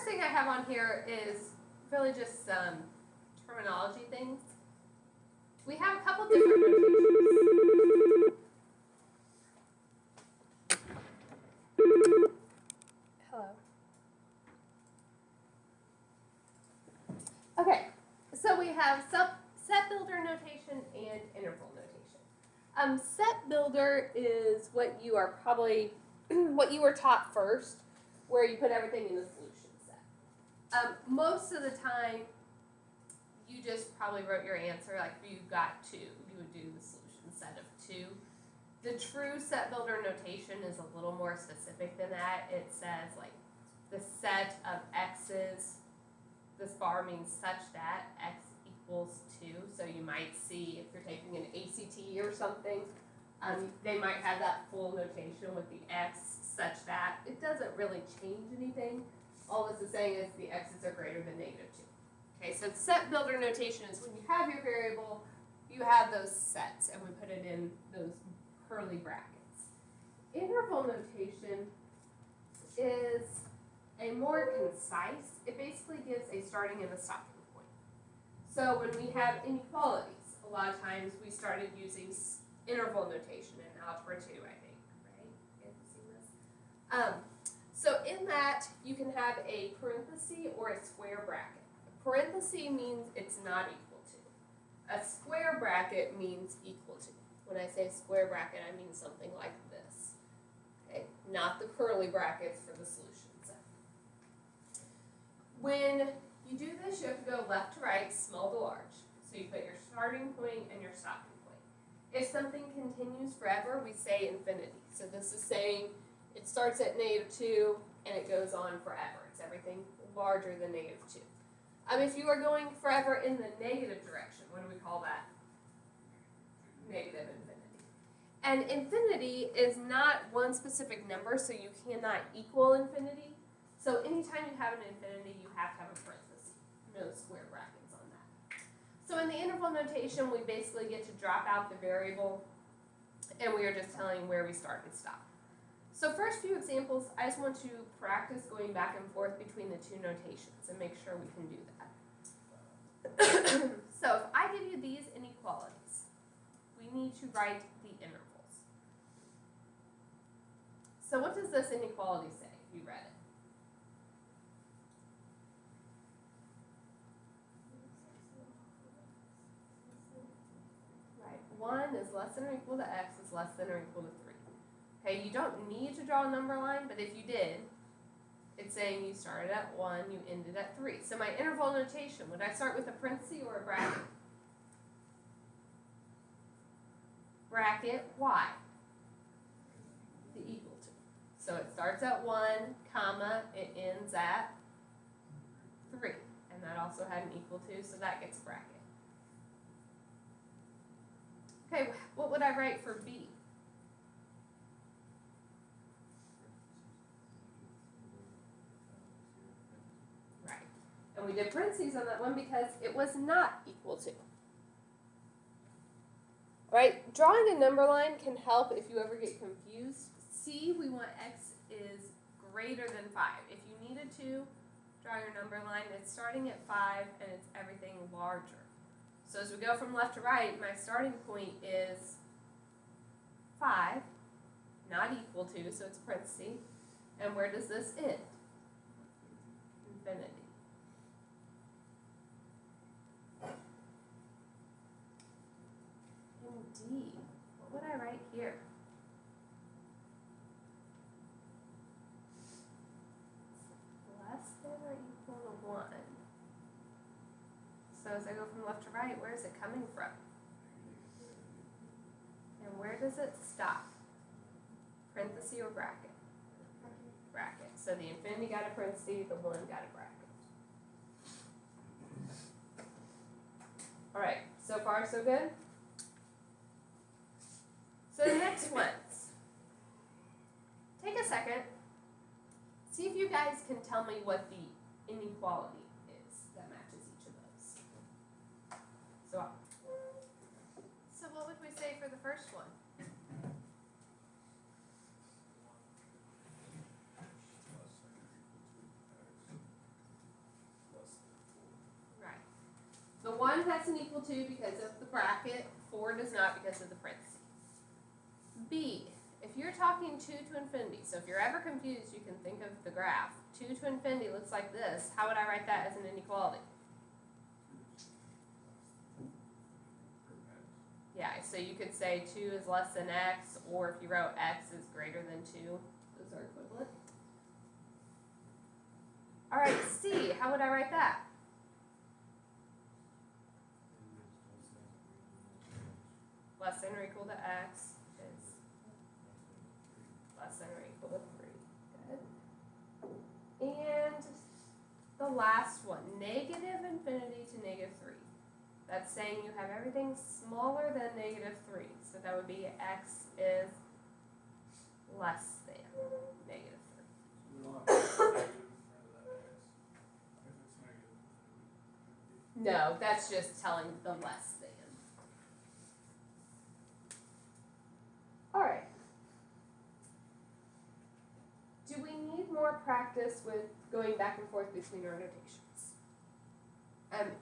thing I have on here is really just some terminology things. We have a couple different notations. Hello. Okay, so we have set builder notation and interval notation. Set builder is what you are probably what you were taught first, where you put everything in the solution set. Most of the time, you just probably wrote your answer, like if you got 2, you would do the solution set of 2. The true set builder notation is a little more specific than that. It says like the set of x's, this bar means such that x equals 2. So you might see if you're taking an ACT or something, they might have that full notation with the x such that. It doesn't really change anything. All this is saying is the x's are greater than -2. Okay, so set builder notation is when you have your variable, you have those sets, and we put it in those curly brackets. Interval notation is a more concise, it basically gives a starting and a stopping point. So when we have inequalities, a lot of times we started using interval notation in Algebra 2, I think, right? You guys have seen this? So in that, you can have a parenthesis or a square bracket. A parenthesis means it's not equal to. A square bracket means equal to. When I say square bracket, I mean something like this. Okay, not the curly brackets for the solution set. When you do this, you have to go left to right, small to large. So you put your starting point and your stopping point. If something continues forever, we say infinity. So this is saying it starts at -2 and it goes on forever. It's everything larger than -2. If you are going forever in the negative direction, what do we call that? Negative infinity. And infinity is not one specific number, so you cannot equal infinity. So anytime you have an infinity, you have to have a parenthesis. No square brackets on that. So in the interval notation, we basically get to drop out the variable, and we are just telling where we start and stop. So first few examples, I just want to practice going back and forth between the two notations and make sure we can do that. So if I give you these inequalities, we need to write the intervals. So what does this inequality say if you read it? Right, 1 is less than or equal to x is less than or equal to 3. Okay, you don't need to draw a number line, but if you did, it's saying you started at 1, you ended at 3. So my interval notation, would I start with a parenthesis or a bracket? Bracket, why? The equal to. So it starts at 1, comma, it ends at 3. And that also had an equal to, so that gets a bracket. Okay, what would I write for b? Right. And we did parentheses on that one because it was not equal to. Right, drawing a number line can help if you ever get confused. C, we want x is greater than 5. If you needed to draw your number line, it's starting at 5 and it's everything larger. So as we go from left to right, my starting point is 5, not equal to, so it's parenthesis. And where does this end? Infinity. Indeed. What would I write here? Less than or equal to 1. So as I go from left to right, where is it coming from? And where does it stop? Parenthesis or bracket? Bracket. So the infinity got a parenthesis, the 1 got a bracket. Alright, so far so good? So the next ones. Take a second. See if you guys can tell me what the inequality is that matches each of those. So what would we say for the first one? doesn't equal 2 because of the bracket. 4 does not because of the parentheses. B, if you're talking 2 to infinity, so if you're ever confused, you can think of the graph. 2 to infinity looks like this. How would I write that as an inequality? Yeah, so you could say 2 is less than x, or if you wrote x is greater than 2, those are equivalent. All right, C, how would I write that? Less than or equal to x is less than or equal to 3. Good. And the last one, negative infinity to negative 3. That's saying you have everything smaller than negative 3. So that would be x is less than negative 3. No, that's just telling the less than. All right. Do we need more practice with going back and forth between our notations?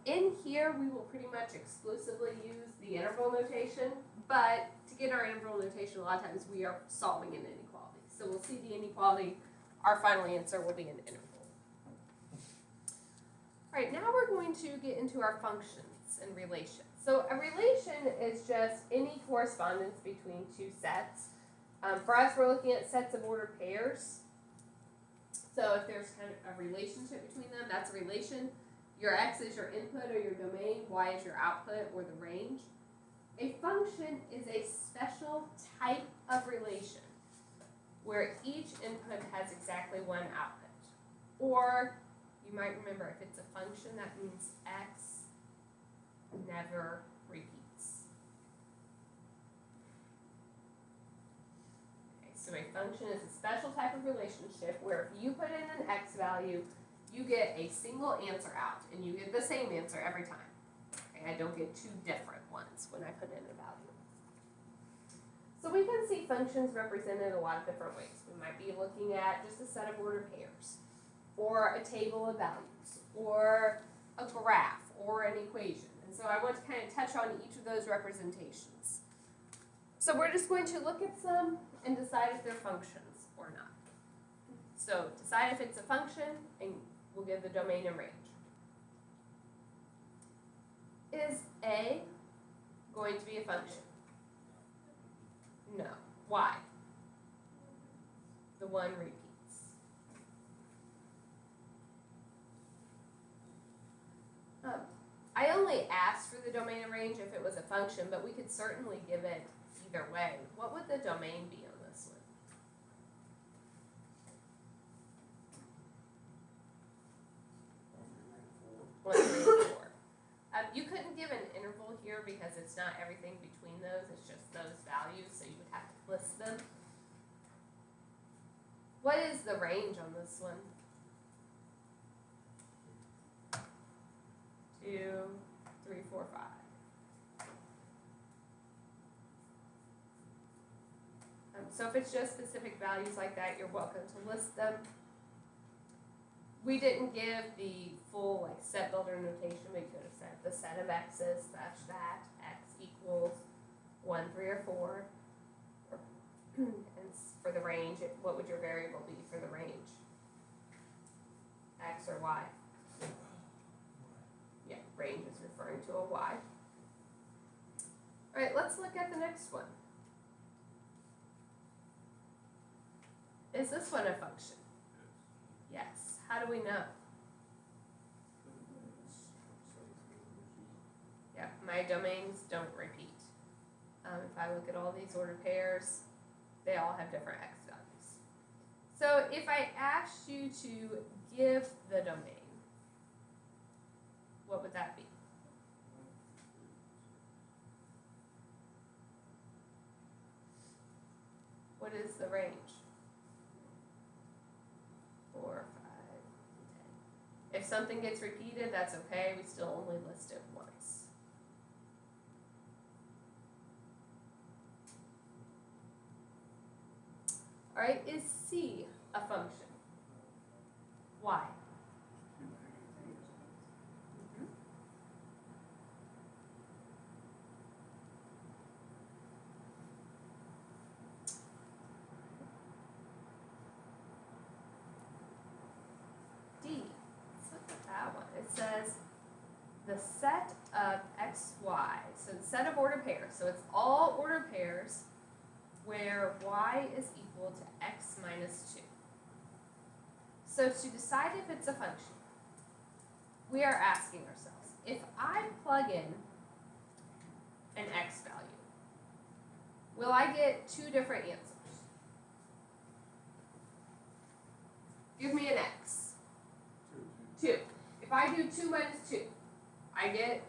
In here, we will pretty much exclusively use the interval notation, but to get our interval notation, a lot of times we are solving an inequality. So we'll see the inequality. Our final answer will be an interval. All right, now we're going to get into our functions and relations. So a relation is just any correspondence between two sets. For us, we're looking at sets of ordered pairs. So if there's kind of a relationship between them, that's a relation. Your x is your input or your domain, y is your output or the range. A function is a special type of relation where each input has exactly one output. Or you might remember, if it's a function, that means x never repeats. Okay, so a function is a special type of relationship where if you put in an x value, you get a single answer out, and you get the same answer every time. Okay, I don't get two different ones when I put in a value. So we can see functions represented a lot of different ways. We might be looking at just a set of ordered pairs, or a table of values, or a graph, or an equation. And so I want to kind of touch on each of those representations. So we're just going to look at some and decide if they're functions or not. So decide if it's a function, and we'll give the domain and range. Is A going to be a function? No. Why? The 1 repeats. I only asked for the domain and range if it was a function, but we could certainly give it either way. What would the domain be on this one? 1, 3, and 4. You couldn't give an interval here because it's not everything between those, it's just those values, so you would have to list them. What is the range on this one? 2, 3, 4, 5. So if it's just specific values like that, you're welcome to list them. We didn't give the full set builder notation. We could have said the set of x's such that x equals 1, 3, or 4. And for the range, what would your variable be for the range? X or y? Yeah, range is referring to a y. All right, let's look at the next one. Is this one a function? Yes. How do we know? Yeah, my domains don't repeat. If I look at all these ordered pairs, they all have different x values. So if I asked you to give the domain, what would that be? What is the range? 4, 5, 10. If something gets repeated, that's okay. We still only list it once. All right, is C a function? Why? the set of x, y, so the set of ordered pairs, so it's all ordered pairs where y is equal to x minus 2. So to decide if it's a function, we are asking ourselves, if I plug in an x value, will I get two different answers? Give me an x. 2. If I do 2 minus 2, I get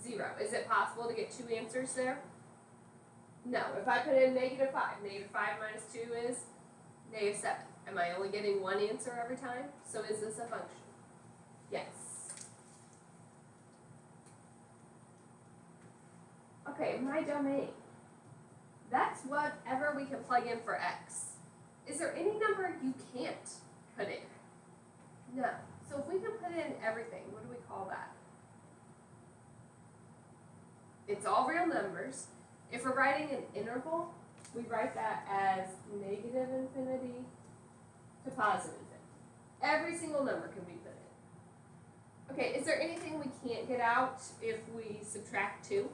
0. Is it possible to get two answers there? No. If I put in -5, -5 minus 2 is -7. Am I only getting one answer every time? So is this a function? Yes. Okay, my domain. That's whatever we can plug in for x. Is there any number you can't put in? No. So if we can put in everything, what do we call that? It's all real numbers. If we're writing an interval, we write that as negative infinity to positive infinity. Every single number can be put in. Okay, is there anything we can't get out if we subtract 2?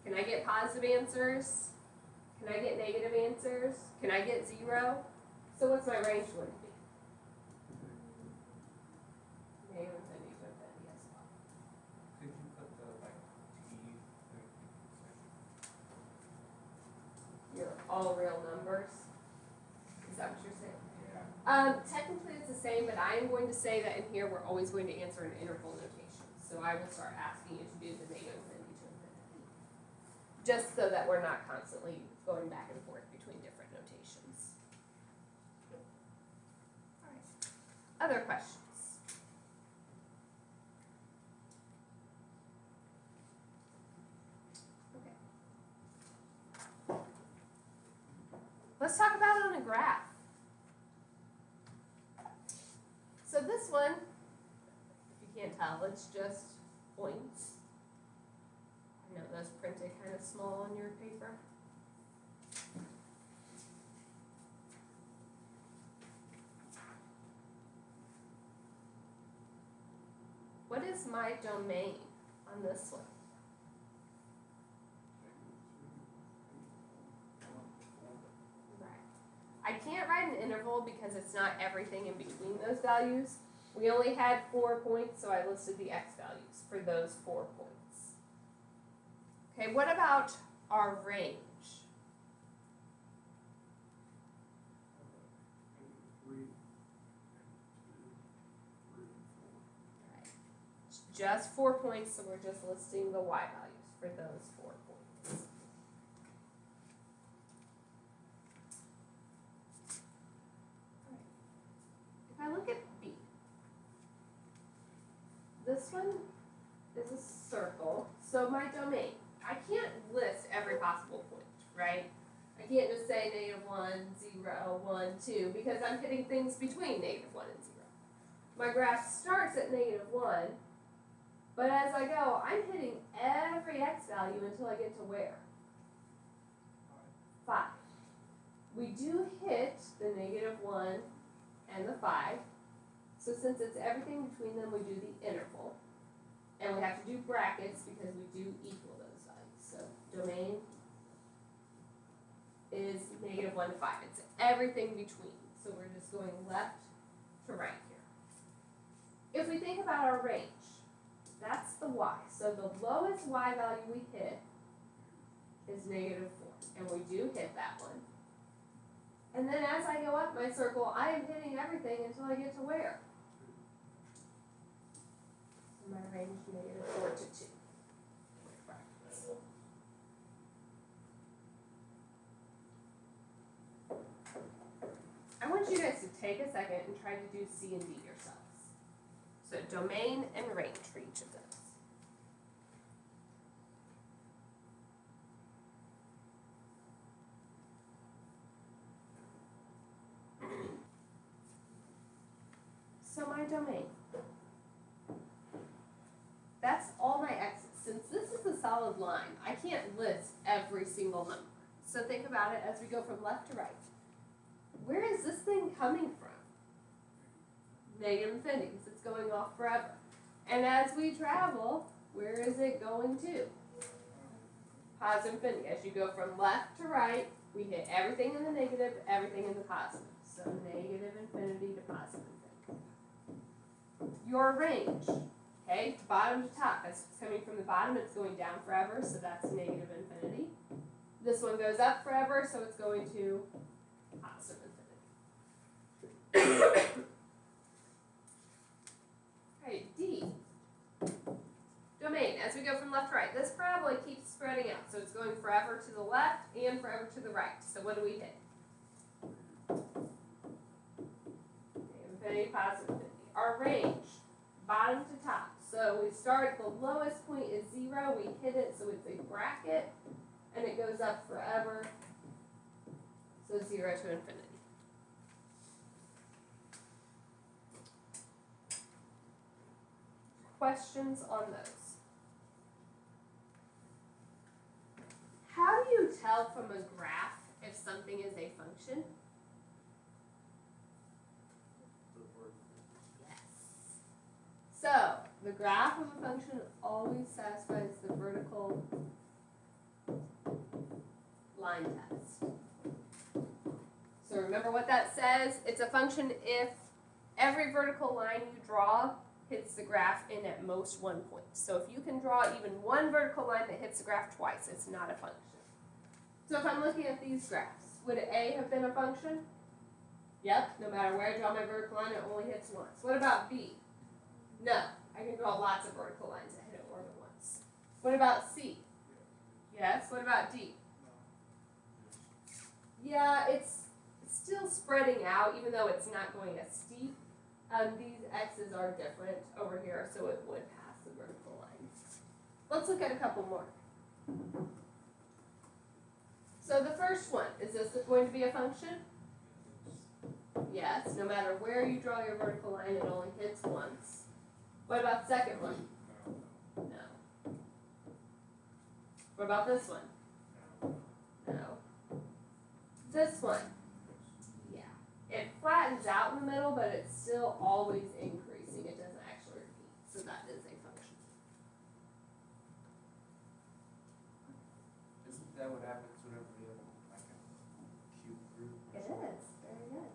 Can I get positive answers? Can I get negative answers? Can I get 0? So what's my range going to be? Negative infinity to infinity as well. Could you put the t? You're all real numbers. Is that what you're saying? Yeah. Technically it's the same, but I am going to say that in here we're always going to answer an interval notation. So I will start asking you to do the negative infinity to infinity. Just so that we're not constantly going back and forth between different notations. All right. Other questions? Okay. Let's talk about it on a graph. So this one, if you can't tell, it's just points. I know those printed kind of small on your paper. What is my domain on this one? I can't write an interval because it's not everything in between those values. We only had 4 points, so I listed the x values for those 4 points. Okay, what about our range? Right. It's just 4 points, so we're just listing the y values for those 4 points. If I look at B, this one is a circle, so my domain, I can't list every possible point, right? I can't just say -1, 0, 1, 2, because I'm hitting things between -1 and 0. My graph starts at -1, but as I go, I'm hitting every x value until I get to where? 5. We do hit the -1 and the 5. So since it's everything between them, we do the interval. And we have to do brackets because we do equal those values. So domain is -1 to 5. It's everything between. So we're just going left to right here. If we think about our range, that's the y. So the lowest y value we hit is -4. And we do hit that one. And then as I go up my circle, I am hitting everything until I get to where? So my range -4 to 2. I want you guys to take a second and try to do C and D yourselves. So domain and range for each of those. So my domain, that's all my x's. Since this is a solid line, I can't list every single number. So think about it as we go from left to right. Where is this thing coming from? Negative infinity, because it's going off forever. And as we travel, where is it going to? Positive infinity. As you go from left to right, we hit everything in the negative, everything in the positive. So negative infinity to positive infinity. Your range, okay, bottom to top. As it's coming from the bottom, it's going down forever, so that's negative infinity. This one goes up forever, so it's going to positive infinity. Okay, D. Domain, as we go from left to right. This parabola keeps spreading out, so it's going forever to the left and forever to the right. So what do we hit? Infinity, positive infinity. Our range, bottom to top. So we start at the lowest point is 0, we hit it, so it's a bracket, and it goes up forever, so 0 to infinity. Questions on those? How do you tell from a graph if something is a function? Yes. So, the graph of a function always satisfies the vertical line test. So remember what that says? It's a function if every vertical line you draw hits the graph in at most one point. So if you can draw even one vertical line that hits the graph twice, it's not a function. So if I'm looking at these graphs, would A have been a function? Yep, no matter where I draw my vertical line, it only hits once. What about B? No, I can draw lots of vertical lines that hit it more than once. What about C? Yes, what about D? Yeah, it's still spreading out, even though it's not going as steep. These x's are different over here, so it would pass the vertical line. Let's look at a couple more. So the first one, is this going to be a function? Yes, no matter where you draw your vertical line, it only hits once. What about the second one? No. What about this one? No. This one? Yeah. It flattens out in the middle, but it's still always increasing. It doesn't actually repeat. So that is a function. Isn't that what happens whenever we have like a cube group? It is. Very good.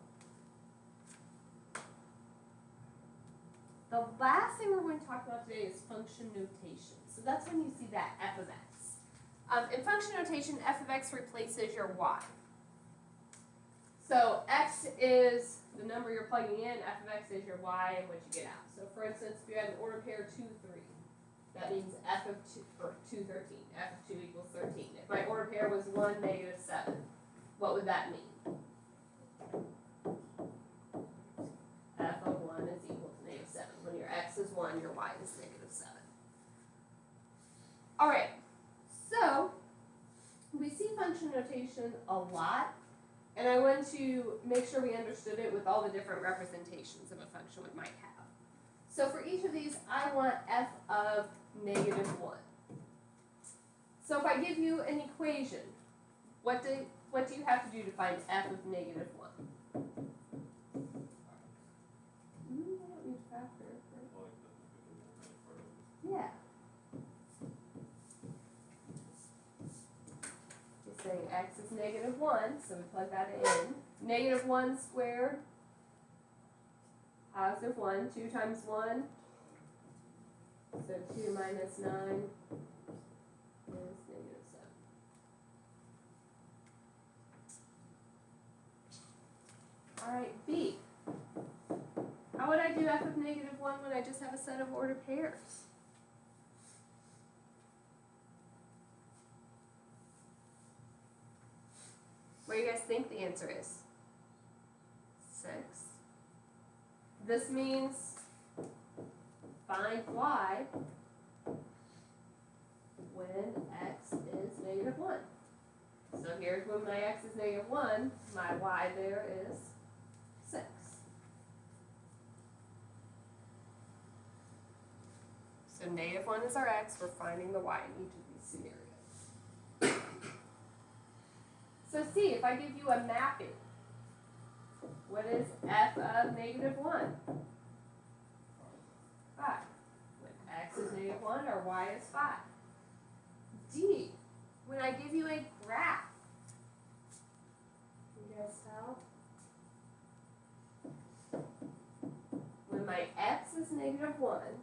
The last thing we're going to talk about today is function notation. So that's when you see that f of x. In function notation, f of x replaces your y. So x is the number you're plugging in, f of x is your y and what you get out. So for instance, if you had an order pair 2, 3, that means f of 2, or 2, 13, f of 2 equals 13. If my order pair was 1, negative 7, what would that mean? F of 1 is equal to negative 7. When your x is 1, your y is negative 7. Alright, so we see function notation a lot, and I want to make sure we understood it with all the different representations of a function we might have. So for each of these, I want f of negative 1. So if I give you an equation, what do you have to do to find f of negative 1? Yeah. You're saying x is negative 1, so we plug that in. Negative 1 squared, positive 1, 2 times 1, so 2 minus 9 is negative 7. Alright, B. How would I do f of negative 1 when I just have a set of ordered pairs? What do you guys think the answer is? 6. This means find y when x is negative 1. So here's when my x is negative 1, my y there is 6. So negative 1 is our x, we're finding the y in each of these scenarios. So see, if I give you a mapping, what is f of negative 1? 5. When y is 5. D, when I give you a graph, can you guys tell? When my x is -1,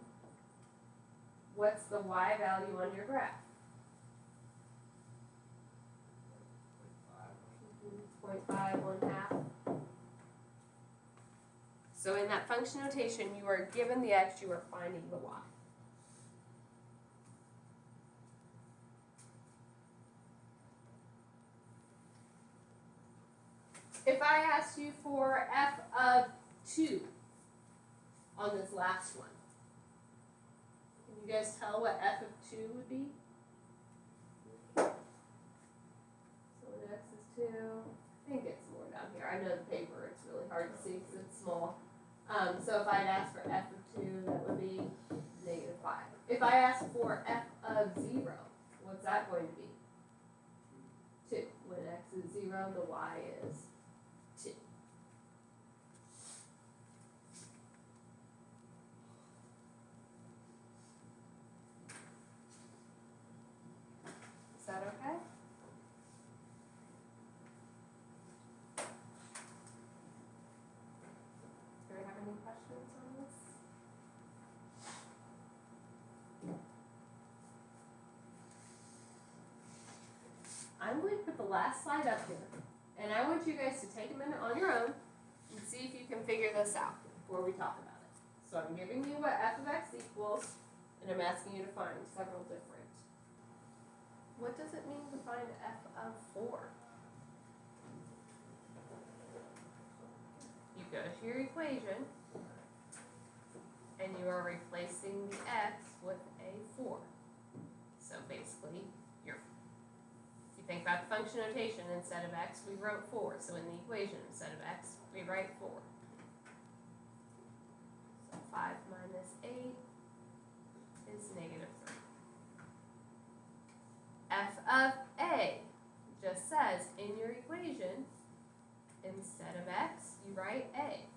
what's the y value on your graph? 0.5, 1/2. So in that function notation, you are given the x, you are finding the y. If I asked you for f of 2 on this last one, can you guys tell what f of 2 would be? So when x is 2, I think it's more down here. I know the paper, it's really hard to see because it's small. So if I'd ask for f of 2, that would be -5. If I ask for f of 0, what's that going to be? 2. When x is 0, the y is 2. Is that okay? Do we have any questions on this? I'm going to put the last slide up here, and I want you guys to take a minute on your own and see if you can figure this out before we talk about it. So I'm giving you what f of x equals, and I'm asking you to find several different. What does it mean to find f of 4? You go to your equation, and you are replacing the x with a 4. So basically, if you think about the function notation, instead of x, we wrote 4. So in the equation, instead of x, we write 4. So 5 minus 8 is -3. F of a just says in your equation, instead of x, you write a.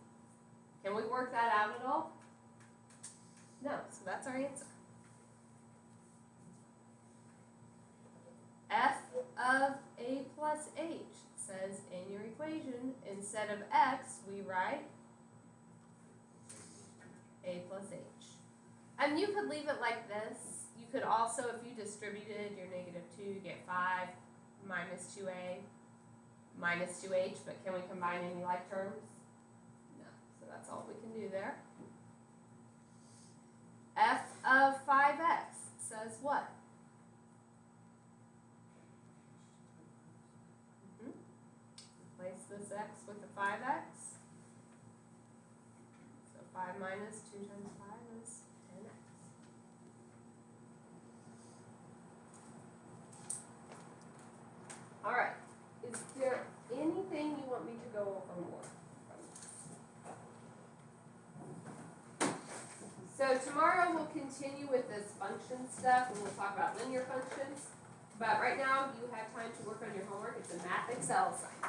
Can we work that out at all? No, so that's our answer. F of a plus h says in your equation, instead of x, we write a plus h. And you could leave it like this. You could also, if you distributed your -2, you get 5 minus 2a minus 2h, but can we combine any like terms? No, so that's all we can do there. F of 5x says what? Replace this x with the 5x. So 5 minus 2 times 5 is 10x. All right. Is there anything you want me to go over more? So tomorrow we'll continue with this function stuff, and we'll talk about linear functions. But right now you have time to work on your homework. It's a math Excel assignment.